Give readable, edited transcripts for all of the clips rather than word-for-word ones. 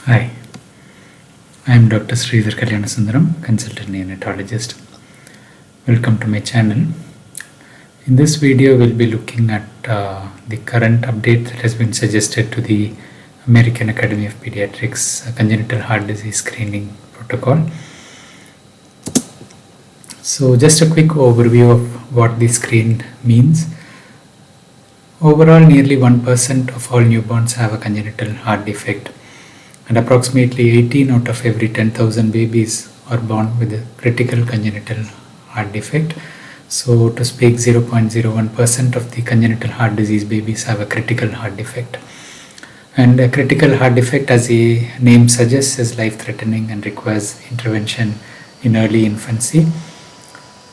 Hi, I am Dr. Sridhar Kalyanasundaram, consultant neonatologist. Welcome to my channel. In this video, we'll be looking at the current update that has been suggested to the American Academy of Pediatrics congenital heart disease screening protocol. So just a quick overview of what the screen means. Overall, nearly 1% of all newborns have a congenital heart defect, and approximately 18 out of every 10,000 babies are born with a critical congenital heart defect. So to speak, 0.01% of the congenital heart disease babies have a critical heart defect. And a critical heart defect, as the name suggests, is life-threatening and requires intervention in early infancy.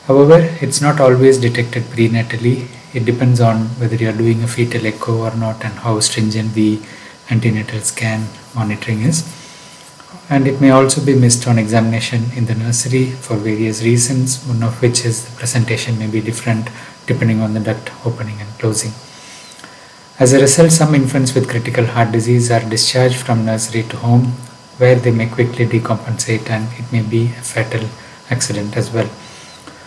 However, it's not always detected prenatally. It depends on whether you are doing a fetal echo or not and how stringent the antenatal scan monitoring is. And it may also be missed on examination in the nursery for various reasons, one of which is the presentation may be different depending on the duct opening and closing. As a result, some infants with critical heart disease are discharged from nursery to home, where they may quickly decompensate and it may be a fatal accident as well.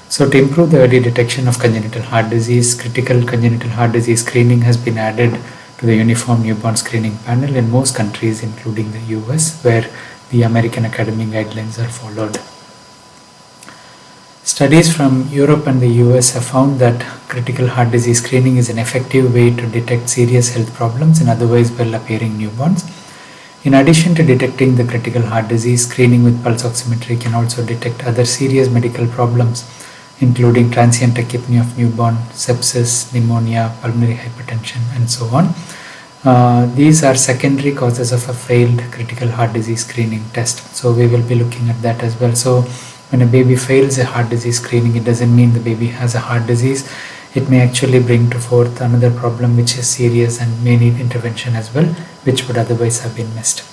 So to improve the early detection of congenital heart disease, critical congenital heart disease screening has been added to the Uniform Newborn Screening Panel in most countries, including the US, where the American Academy guidelines are followed. Studies from Europe and the US have found that critical heart disease screening is an effective way to detect serious health problems in otherwise well-appearing newborns. In addition to detecting the critical heart disease, screening with pulse oximetry can also detect other serious medical problems, including transient tachypnea of newborn, sepsis, pneumonia, pulmonary hypertension, and so on. These are secondary causes of a failed critical heart disease screening test. So we will be looking at that as well. So when a baby fails a heart disease screening, it doesn't mean the baby has a heart disease. It may actually bring to forth another problem which is serious and may need intervention as well, which would otherwise have been missed.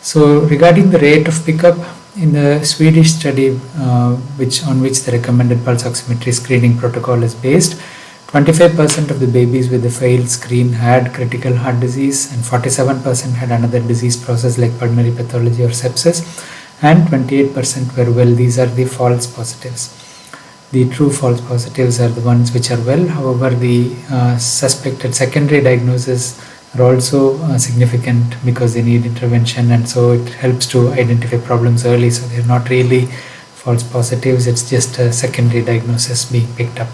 So regarding the rate of pickup, in the Swedish study on which the recommended pulse oximetry screening protocol is based, 25% of the babies with the failed screen had critical heart disease and 47% had another disease process like pulmonary pathology or sepsis, and 28% were well. These are the false positives. The true false positives are the ones which are well. However, the suspected secondary diagnosis are also significant because they need intervention, and so it helps to identify problems early. So they're not really false positives, it's just a secondary diagnosis being picked up.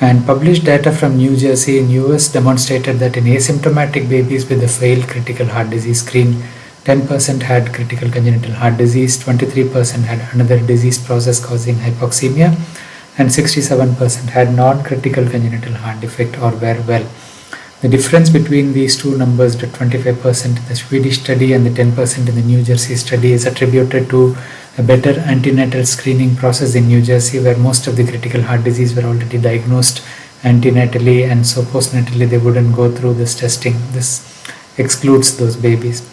And published data from New Jersey in US demonstrated that in asymptomatic babies with a failed critical heart disease screen, 10% had critical congenital heart disease, 23% had another disease process causing hypoxemia, and 67% had non-critical congenital heart defect or were well. The difference between these two numbers, the 25% in the Swedish study and the 10% in the New Jersey study, is attributed to a better antenatal screening process in New Jersey, where most of the critical heart disease were already diagnosed antenatally, and so postnatally they wouldn't go through this testing. This excludes those babies.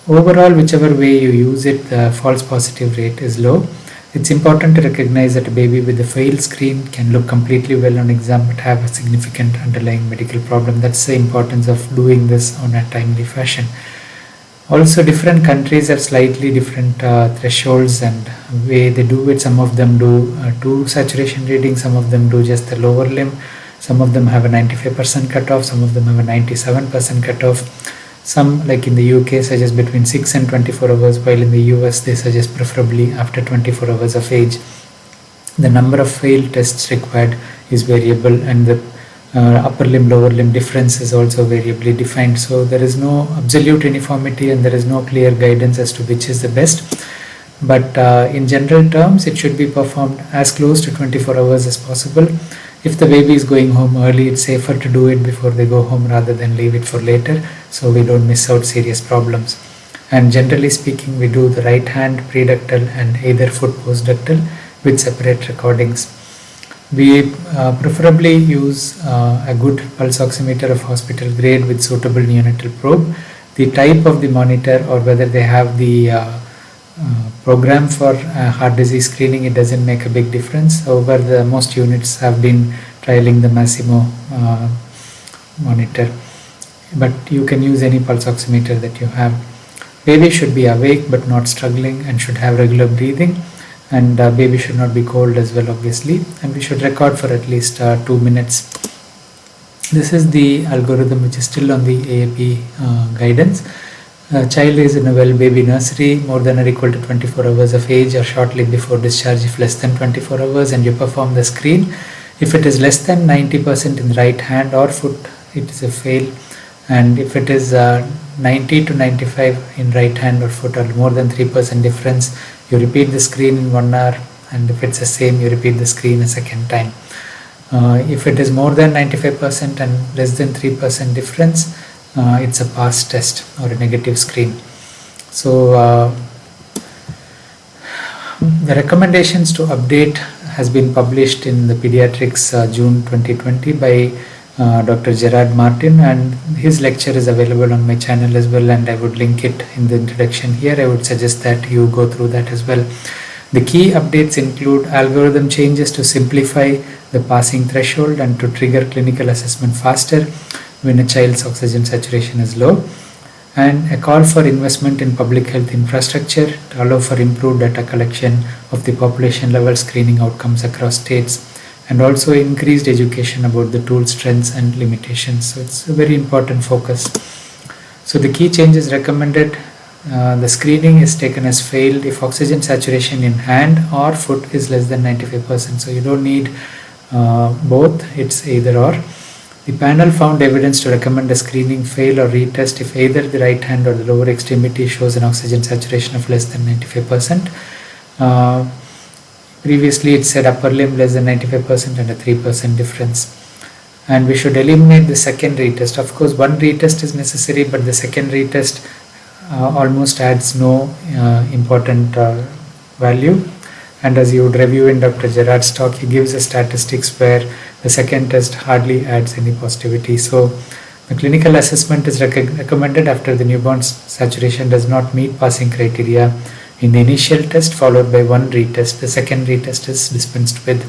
Overall, whichever way you use it, the false positive rate is low. It's important to recognize that a baby with a failed screen can look completely well on exam but have a significant underlying medical problem. That's the importance of doing this on a timely fashion. Also, different countries have slightly different thresholds and way they do it. Some of them do 2 saturation readings, some of them do just the lower limb, some of them have a 95% cutoff, some of them have a 97% cutoff. Some, like in the UK, suggest between 6 and 24 hours, while in the US they suggest preferably after 24 hours of age. The number of failed tests required is variable, and the upper limb lower limb difference is also variably defined. So there is no absolute uniformity and there is no clear guidance as to which is the best. But in general terms, it should be performed as close to 24 hours as possible. If the baby is going home early, it's safer to do it before they go home rather than leave it for later, so we don't miss out serious problems. And generally speaking, we do the right hand preductal and either foot postductal with separate recordings. We preferably use a good pulse oximeter of hospital grade with suitable neonatal probe. The type of the monitor or whether they have the program for heart disease screening, it doesn't make a big difference. However, the most units have been trialing the Masimo monitor. but you can use any pulse oximeter that you have. Baby should be awake but not struggling and should have regular breathing, and baby should not be cold as well, obviously, and we should record for at least 2 minutes. This is the algorithm which is still on the AAP guidance. Child is in a well baby nursery more than or equal to 24 hours of age or shortly before discharge if less than 24 hours, and you perform the screen. If it is less than 90% in the right hand or foot, it is a fail, and if it is 90 to 95 in right hand or foot or more than 3% difference, you repeat the screen in 1 hour, and if it's the same, you repeat the screen a second time. If it is more than 95% and less than 3% difference, it's a pass test or a negative screen. So the recommendations to update has been published in the Pediatrics June 2020 by Dr. Gerard Martin, and his lecture is available on my channel as well, and I would link it in the introduction here. I would suggest that you go through that as well. The key updates include algorithm changes to simplify the passing threshold and to trigger clinical assessment faster when a child's oxygen saturation is low, and a call for investment in public health infrastructure to allow for improved data collection of the population level screening outcomes across states, and also increased education about the tool strengths and limitations. So it's a very important focus. So the key changes recommended: the screening is taken as failed if oxygen saturation in hand or foot is less than 95%. So you don't need both, it's either or. The panel found evidence to recommend a screening fail or retest if either the right hand or the lower extremity shows an oxygen saturation of less than 95%. Previously it said upper limb less than 95% and a 3% difference. And we should eliminate the second retest. Of course, one retest is necessary, but the second retest almost adds no important value. And as you would review in Dr. Gerard's talk, he gives a statistics where the second test hardly adds any positivity. So the clinical assessment is recommended after the newborn's saturation does not meet passing criteria in the initial test, followed by one retest. The second retest is dispensed with.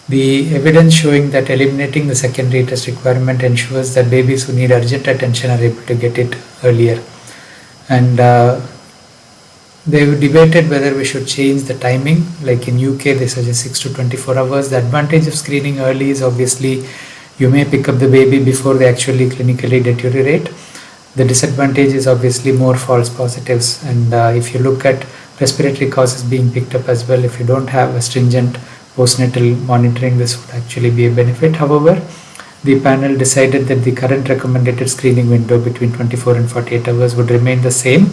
The evidence showing that eliminating the second retest requirement ensures that babies who need urgent attention are able to get it earlier. And they debated whether we should change the timing. Like in UK, they suggest 6 to 24 hours. The advantage of screening early is obviously you may pick up the baby before they actually clinically deteriorate. The disadvantage is obviously more false positives. And if you look at respiratory causes being picked up as well, if you don't have a stringent postnatal monitoring, this would actually be a benefit. However, the panel decided that the current recommended screening window between 24 and 48 hours would remain the same,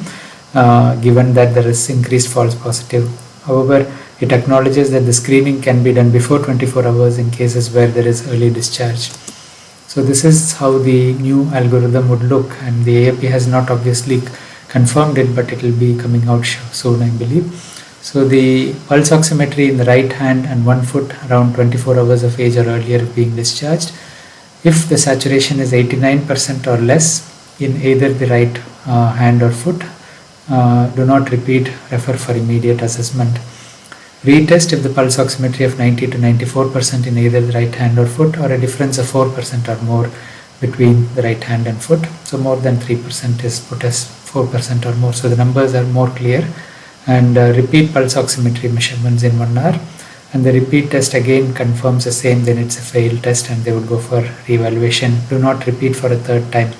given that there is increased false positive. However, it acknowledges that the screening can be done before 24 hours in cases where there is early discharge. So this is how the new algorithm would look, and the AAP has not obviously confirmed it, but it will be coming out soon, I believe. So the pulse oximetry in the right hand and 1 foot around 24 hours of age or earlier being discharged. If the saturation is 89% or less in either the right hand or foot, do not repeat, refer for immediate assessment. Retest if the pulse oximetry of 90 to 94% in either the right hand or foot, or a difference of 4% or more between the right hand and foot. So more than 3% is put as 4% or more. So the numbers are more clear. And repeat pulse oximetry measurements in 1 hour. And the repeat test again confirms the same, then it's a failed test and they would go for re-evaluation. Do not repeat for a third time.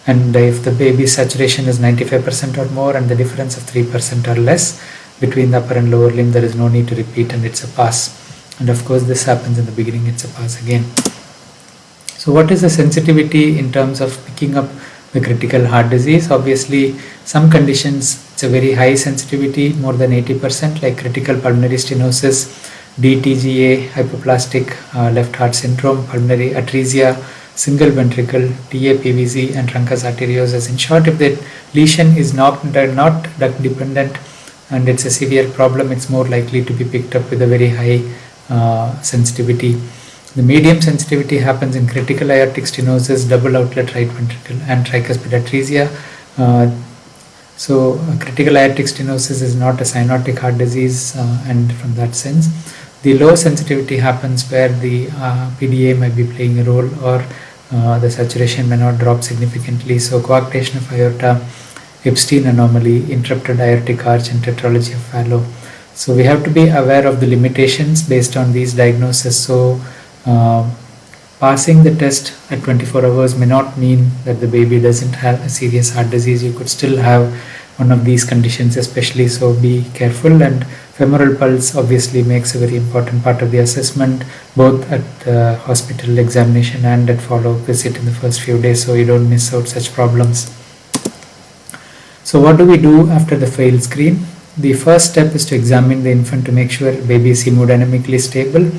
And if the baby's saturation is 95% or more and the difference of 3% or less between the upper and lower limb, there is no need to repeat and it's a pass. And of course this happens in the beginning, it's a pass again. So what is the sensitivity in terms of picking up the critical heart disease? Obviously some conditions it's a very high sensitivity, more than 80%, like critical pulmonary stenosis, DTGA, hypoplastic left heart syndrome, pulmonary atresia, single ventricle, TAPVC and truncus arteriosus. In short, if the lesion is not duct dependent and it's a severe problem, it's more likely to be picked up with a very high sensitivity. The medium sensitivity happens in critical aortic stenosis, double outlet right ventricle and tricuspid atresia. So critical aortic stenosis is not a cyanotic heart disease, and from that sense, the low sensitivity happens where the PDA might be playing a role, or the saturation may not drop significantly. So coarctation of aorta, Epstein anomaly, interrupted aortic arch, and tetralogy of Fallot. So we have to be aware of the limitations based on these diagnoses. So passing the test at 24 hours may not mean that the baby doesn't have a serious heart disease. You could still have one of these conditions especially, so be careful. And femoral pulse obviously makes a very important part of the assessment, both at the hospital examination and at follow-up visit in the first few days, so you don't miss out such problems. So what do we do after the failed screen? The first step is to examine the infant to make sure baby is hemodynamically stable,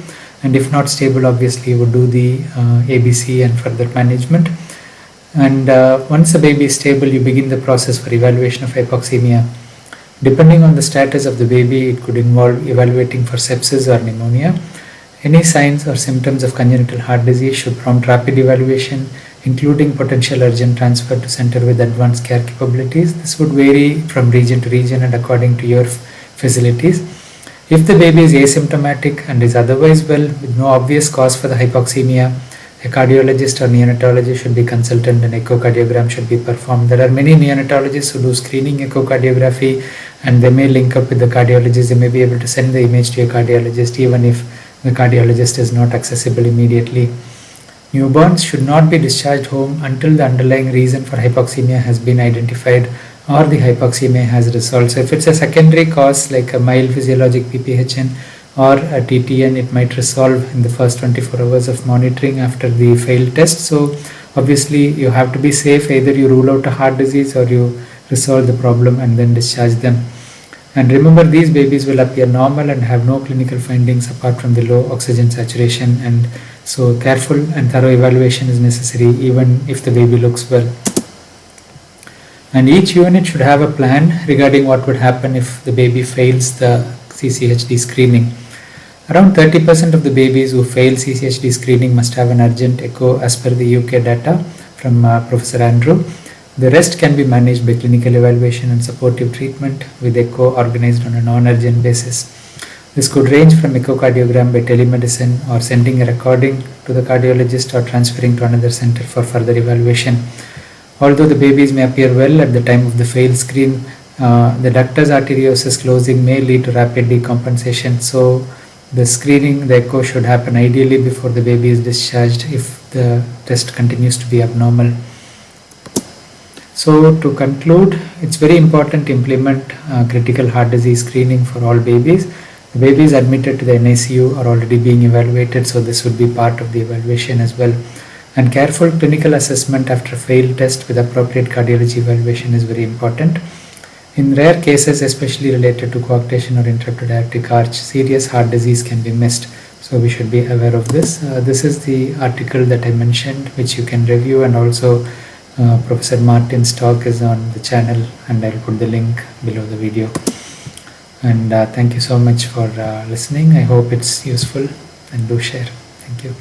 and if not stable, obviously you would do the ABC and further management. And once the baby is stable, you begin the process for evaluation of hypoxemia. Depending on the status of the baby, it could involve evaluating for sepsis or pneumonia. Any signs or symptoms of congenital heart disease should prompt rapid evaluation, including potential urgent transfer to center with advanced care capabilities. This would vary from region to region and according to your facilities. If the baby is asymptomatic and is otherwise well with no obvious cause for the hypoxemia, a cardiologist or neonatologist should be consulted and echocardiogram should be performed. There are many neonatologists who do screening echocardiography, and they may link up with the cardiologist. They may be able to send the image to a cardiologist even if the cardiologist is not accessible immediately. Newborns should not be discharged home until the underlying reason for hypoxemia has been identified or the hypoxemia has resolved. So if it's a secondary cause like a mild physiologic PPHN or a TTN, it might resolve in the first 24 hours of monitoring after the failed test. So obviously you have to be safe. Either you rule out a heart disease or you resolve the problem and then discharge them. And remember, these babies will appear normal and have no clinical findings apart from the low oxygen saturation, and so careful and thorough evaluation is necessary even if the baby looks well. And each unit should have a plan regarding what would happen if the baby fails the CCHD screening. Around 30% of the babies who fail CCHD screening must have an urgent echo as per the UK data from Professor Andrew. The rest can be managed by clinical evaluation and supportive treatment with echo organized on a non-urgent basis. This could range from echocardiogram by telemedicine or sending a recording to the cardiologist or transferring to another center for further evaluation. Although the babies may appear well at the time of the failed screen, the ductus arteriosus closing may lead to rapid decompensation. So the screening, the echo should happen ideally before the baby is discharged if the test continues to be abnormal. So to conclude, it's very important to implement critical heart disease screening for all babies. The babies admitted to the NICU are already being evaluated, so this would be part of the evaluation as well. And careful clinical assessment after a failed test with appropriate cardiology evaluation is very important. In rare cases, especially related to coarctation or interrupted aortic arch, serious heart disease can be missed. So we should be aware of this. This is the article that I mentioned, which you can review, and also Professor Martin's talk is on the channel, and I'll put the link below the video. And thank you so much for listening. I hope it's useful, and do share. Thank you.